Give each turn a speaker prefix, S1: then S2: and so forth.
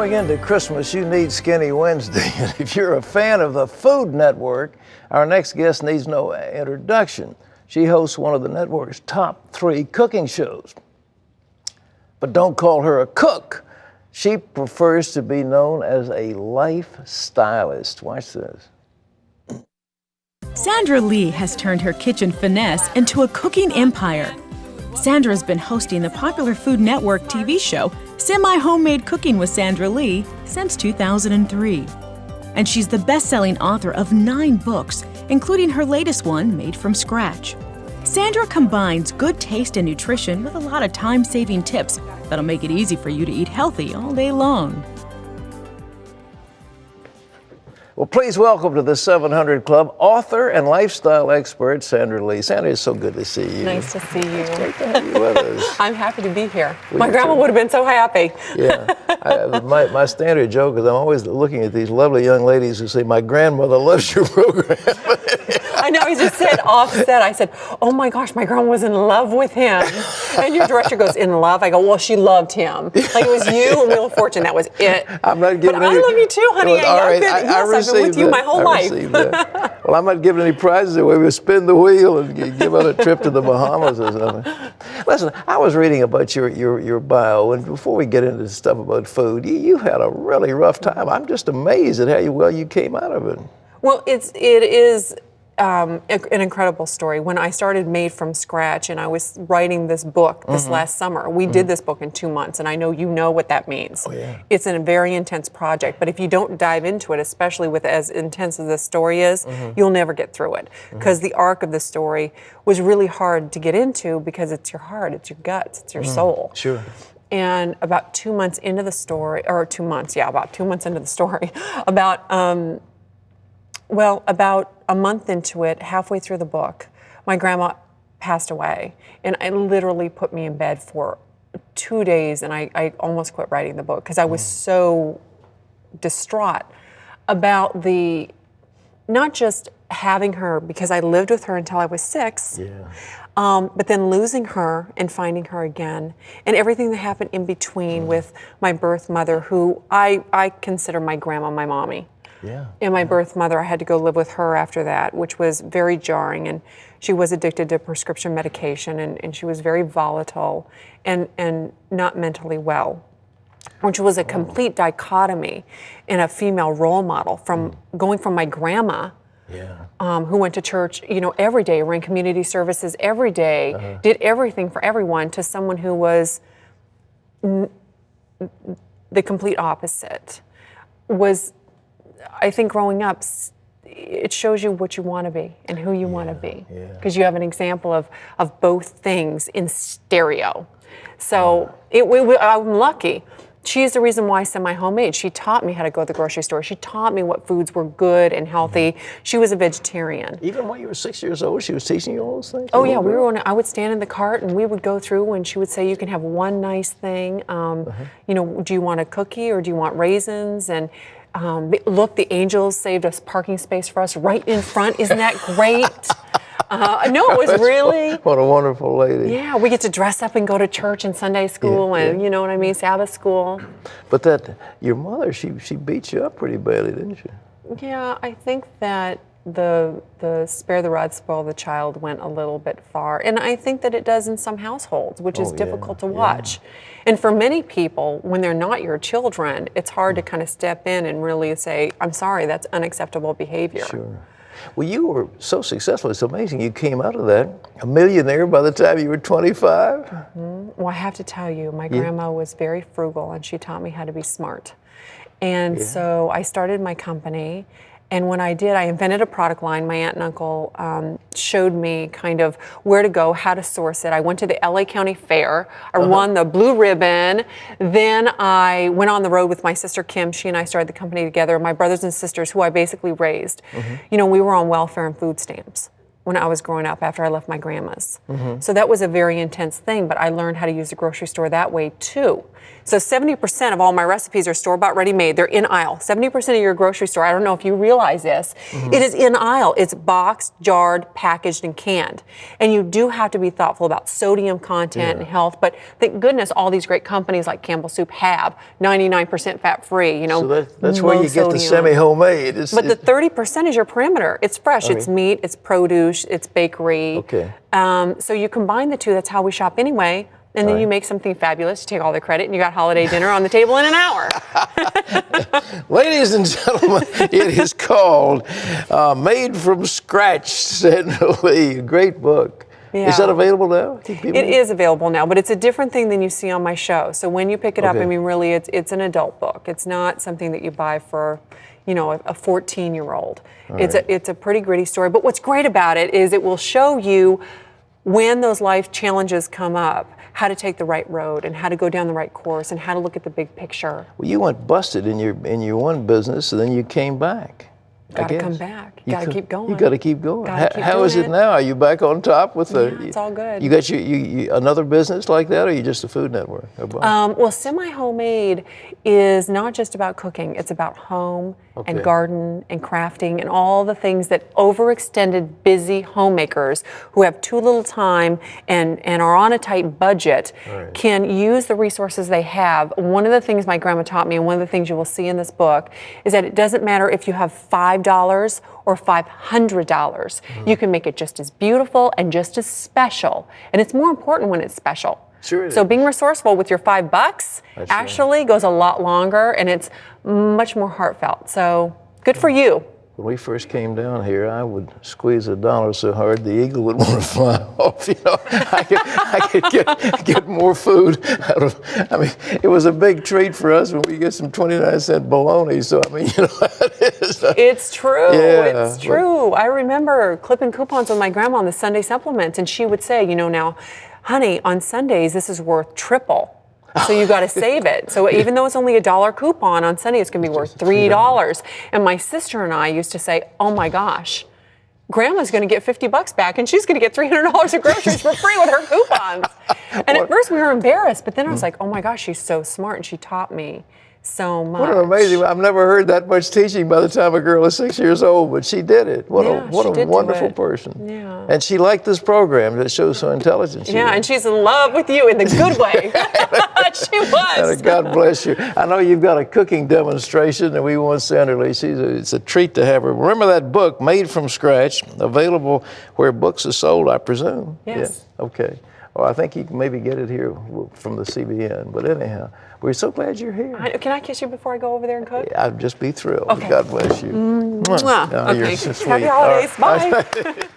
S1: Going into Christmas, you need Skinny Wednesday. And if you're a fan of the Food Network, our next guest needs no introduction. She hosts one of the network's top 3 cooking shows. But don't call her a cook. She prefers to be known as a lifestylist. Watch this.
S2: Sandra Lee has turned her kitchen finesse into a cooking empire. Sandra's been hosting the popular Food Network TV show, Semi-Homemade Cooking with Sandra Lee, since 2003. And she's the best-selling author of 9 books, including her latest one, Made from Scratch. Sandra combines good taste and nutrition with a lot of time-saving tips that'll make it easy for you to eat healthy all day long.
S1: Well, please welcome to the 700 Club, author and lifestyle expert, Sandra Lee. Sandra, it's so good to see you.
S3: Nice to see you.
S1: It's great to have you with us.
S3: I'm happy to be here. My grandma would have been so happy.
S1: Yeah. My standard joke is I'm always looking at these lovely young ladies who say, my grandmother loves your program.
S3: I know, I just said offset. I said, oh my gosh, my grandma was in love with him. And your director goes, in love? I go, well, she loved him. Like it was you and Wheel of Fortune, that was it.
S1: I'm not giving
S3: but I love you too, honey.
S1: I've
S3: been with you my whole life.
S1: Well, I'm not giving any prizes away. We'll spin the wheel and give out a trip to the Bahamas or something. Listen, I was reading about your bio, and before we get into stuff about food, you had a really rough time. I'm just amazed at how well you came out of it.
S3: Well, it is an incredible story. When I started Made from Scratch and I was writing this book this last summer, we did this book in 2 months, and I know you know what that means.
S1: Oh, yeah.
S3: It's a very intense project, but if you don't dive into it, especially with as intense as this story is, you'll never get through it. Because the arc of the story was really hard to get into because it's your heart, it's your guts, it's your soul.
S1: Sure.
S3: And about 2 months into the story, or 2 months, about 2 months into the story, about a month into it, halfway through the book, my grandma passed away. And it literally put me in bed for 2 days, and I almost quit writing the book because I was so distraught about not just having her, because I lived with her until I was 6, but then losing her and finding her again, and everything that happened in between with my birth mother, who I consider my grandma my mommy.
S1: Yeah.
S3: And my birth mother, I had to go live with her after that, which was very jarring. And she was addicted to prescription medication, and she was very volatile and not mentally well, which was a complete dichotomy in a female role model from going from my grandma, who went to church, every day, ran community services every day, did everything for everyone, to someone who was the complete opposite. I think growing up, it shows you what you want to be and who you want to be, because you have an example of both things in stereo. So I'm lucky. She's the reason why Semi-Homemade. She taught me how to go to the grocery store. She taught me what foods were good and healthy. She was a vegetarian.
S1: Even when you were 6 years old, she was teaching you all those things?
S3: Oh, yeah. I would stand in the cart, and we would go through, and she would say, you can have one nice thing. Do you want a cookie or do you want raisins? And look, the angels saved us parking space for us right in front. Isn't that great? No, it was really...
S1: What a wonderful lady.
S3: Yeah, we get to dress up and go to church and Sunday school and, you know what I mean, Sabbath school.
S1: But your mother, she beat you up pretty badly, didn't she?
S3: Yeah, I think that the spare the rod, spoil the child went a little bit far. And I think that it does in some households, which is difficult to watch. And for many people, when they're not your children, it's hard to kind of step in and really say, I'm sorry, that's unacceptable behavior.
S1: Sure. Well, you were so successful. It's amazing. You came out of that a millionaire by the time you were 25.
S3: Well, I have to tell you, my grandma was very frugal, and she taught me how to be smart. And so I started my company. And when I did, I invented a product line. My aunt and uncle showed me kind of where to go, how to source it. I went to the LA County Fair. I won the blue ribbon. Then I went on the road with my sister Kim. She and I started the company together. My brothers and sisters, who I basically raised. We were on welfare and food stamps. when I was growing up after I left my grandma's.
S1: Mm-hmm.
S3: So that was a very intense thing, but I learned how to use the grocery store that way too. So 70% of all my recipes are store-bought, ready-made. They're in aisle. 70% of your grocery store, I don't know if you realize this,
S1: Mm-hmm.
S3: it is in aisle. It's boxed, jarred, packaged, and canned. And you do have to be thoughtful about sodium content and health, but thank goodness all these great companies like Campbell Soup have 99% fat-free,
S1: So that's where
S3: low
S1: you get the
S3: sodium.
S1: semi-homemade.
S3: But the 30% is your perimeter. It's fresh. It's meat. It's produce. It's bakery.
S1: Okay.
S3: So you combine the two. That's how we shop anyway. And then you make something fabulous. You take all the credit, and you got holiday dinner on the table in an hour.
S1: Ladies and gentlemen, it is called Made from Scratch, Sandra Lee. A great book.
S3: Yeah.
S1: Is that available now?
S3: It is available now, but it's a different thing than you see on my show. So when you pick it up, I mean, really, it's an adult book. It's not something that you buy for, a 14-year-old. It's a pretty gritty story. But what's great about it is it will show you when those life challenges come up, how to take the right road and how to go down the right course and how to look at the big picture.
S1: Well, you went busted in your one business, and then you came back.
S3: Got to come back. Got to keep going.
S1: You got to keep going.
S3: Gotta keep
S1: How
S3: doing
S1: is it
S3: it.
S1: now? Are you back on top with the?
S3: Yeah, it's all good.
S1: You got you another business like that, or are you just a Food Network? Or both?
S3: Well, Semi-Homemade is not just about cooking. It's about home and garden and crafting and all the things that overextended, busy homemakers who have too little time and are on a tight budget can use the resources they have. One of the things my grandma taught me, and one of the things you will see in this book, is that it doesn't matter if you have $5 or $500. You can make it just as beautiful and just as special. And it's more important when it's special.
S1: Sure it
S3: So
S1: is.
S3: being resourceful with your $5 actually goes a lot longer, and it's much more heartfelt. So good for you.
S1: When we first came down here, I would squeeze $1 so hard the eagle would want to fly off. I could get more food out of. I mean, it was a big treat for us when we get some 29-cent bologna. So I mean, it is.
S3: It's true.
S1: Yeah,
S3: It's true. I remember clipping coupons with my grandma on the Sunday supplements, and she would say, now, honey, on Sundays this is worth triple. So you got to save it. So even though it's only $1 coupon, on Sunday it's going to be worth $3. And my sister and I used to say, oh my gosh, Grandma's going to get $50 back, and she's going to get $300 of groceries for free with her coupons. And at first we were embarrassed, but then I was like, oh my gosh, she's so smart, and she taught me so much.
S1: What an amazing! I've never heard that much teaching by the time a girl is 6 years old, but she did it. What a wonderful person.
S3: Yeah.
S1: And she liked this program that shows so intelligent she is.
S3: Yeah, and she's in love with you in the good way. She was.
S1: And God bless you. I know you've got a cooking demonstration, and we want Sandra Lee. It's a treat to have her. Remember that book, Made from Scratch, available where books are sold, I presume?
S3: Yes.
S1: Yeah. Okay. Well, I think you can maybe get it here from the CBN. But anyhow, we're so glad you're here.
S3: Can I kiss you before I go over there and cook?
S1: I'd just be thrilled.
S3: Okay.
S1: God bless you.
S3: Mwah.
S1: Oh, you're
S3: Okay.
S1: so sweet.
S3: Happy holidays.
S1: All right.
S3: Bye.